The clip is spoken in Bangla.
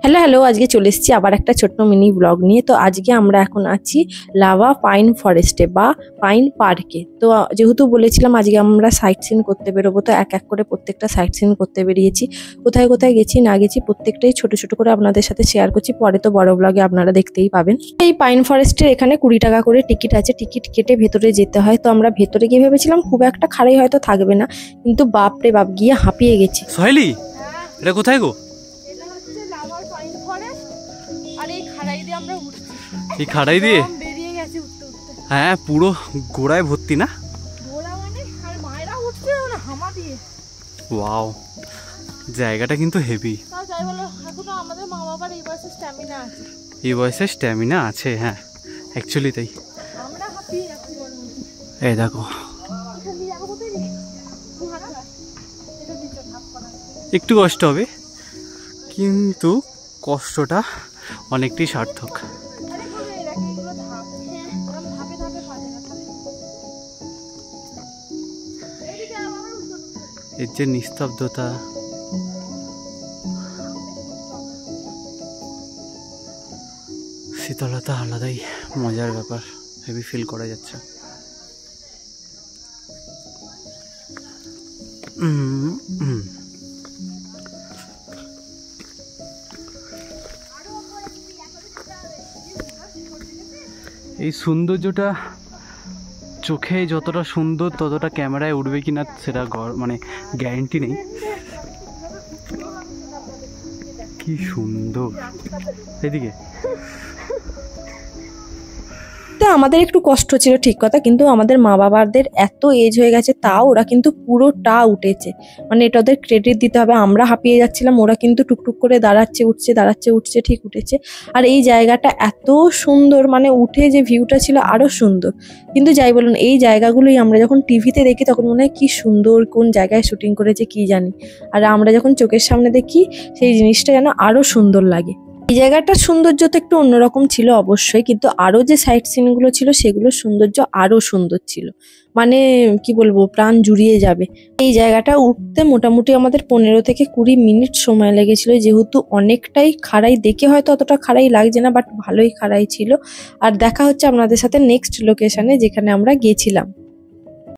হ্যালো হ্যালো, আজকে চলে এসেছি আবার একটা ছোট্ট মিনি ব্লগ নিয়ে। তো আজকে আমরা এখন আছি লাভা পাইন ফরেস্টে বা পাইন পার্কে। তো যেহেতু বলেছিলাম আজকে আমরা সাইট সিন করতে বেরোবো, তো এক এক করে প্রত্যেকটা সাইট সিন করতে বেরিয়েছি। কোথায় কোথায় গেছি না গেছি প্রত্যেকটাই ছোট ছোট করে আপনাদের সাথে শেয়ার করছি, পরে তো বড় ব্লগে আপনারা দেখতেই পাবেন। এই পাইন ফরেস্টের এখানে 20 টাকা করে টিকিট আছে, টিকিট কেটে ভেতরে যেতে হয়। তো আমরা ভেতরে গিয়ে ভেবেছিলাম খুব একটা খাড়াই হয়তো থাকবে না, কিন্তু বাপরে বাপ গিয়ে হাঁপিয়ে গেছি। সোহেলি, এটা কোথায় গো? এই খাড়াই দিয়ে হ্যাঁ, পুরো গোড়ায় ভর্তি না? ওয়াও, জায়গাটা কিন্তু হেভি। এই বয়সে স্ট্যামিনা আছে, হ্যাঁ অ্যাকচুয়ালি তাই। এই দেখো, একটু কষ্ট হবে কিন্তু কষ্টটা অনেকটাই সার্থক। এর যে নিস্তব্ধতা, শীতলতা আলাদাই মজার ব্যাপার, হেভি ফিল করা যাচ্ছে। এই সৌন্দর্যটা চোখে যতটা সুন্দর ততটা ক্যামেরায় উঠবে কিনা সেটা মানে গ্যারেন্টি নেই। কি সুন্দর এদিকে। আমাদের একটু কষ্ট ছিল ঠিক কথা, কিন্তু আমাদের মা বাবাদের এত এজ হয়ে গেছে তাও ওরা কিন্তু পুরোটা উঠেছে, মানে এটা ওদের ক্রেডিট দিতে হবে। আমরা হাঁপিয়ে যাচ্ছিলাম, ওরা কিন্তু টুকটুক করে দাঁড়াচ্ছে উঠছে, ঠিক উঠেছে। আর এই জায়গাটা এত সুন্দর, মানে উঠে যে ভিউটা ছিল আরো সুন্দর। কিন্তু যাই বলুন, এই জায়গাগুলোই আমরা যখন টিভিতে দেখি তখন মনে হয় কি সুন্দর, কোন জায়গায় শুটিং করেছে কি জানি, আর আমরা যখন চোখের সামনে দেখি সেই জিনিসটা যেন আরো সুন্দর লাগে। এই জায়গাটার সৌন্দর্য তো একটু অন্যরকম ছিল অবশ্যই, কিন্তু আরো যে সাইট সিনগুলো ছিল সেগুলোর সৌন্দর্য আরো সুন্দর ছিল, মানে কি বলবো, প্রাণ জুড়িয়ে যাবে। এই জায়গাটা উঠতে মোটামুটি আমাদের 15 থেকে 20 মিনিট সময় লেগেছিল, যেহেতু অনেকটাই খাড়াই, দেখে হয়তো অতটা খাড়াই লাগছে না, বাট ভালোই খাড়াই ছিল। আর দেখা হচ্ছে আপনাদের সাথে নেক্সট লোকেশনে যেখানে আমরা গেছিলাম।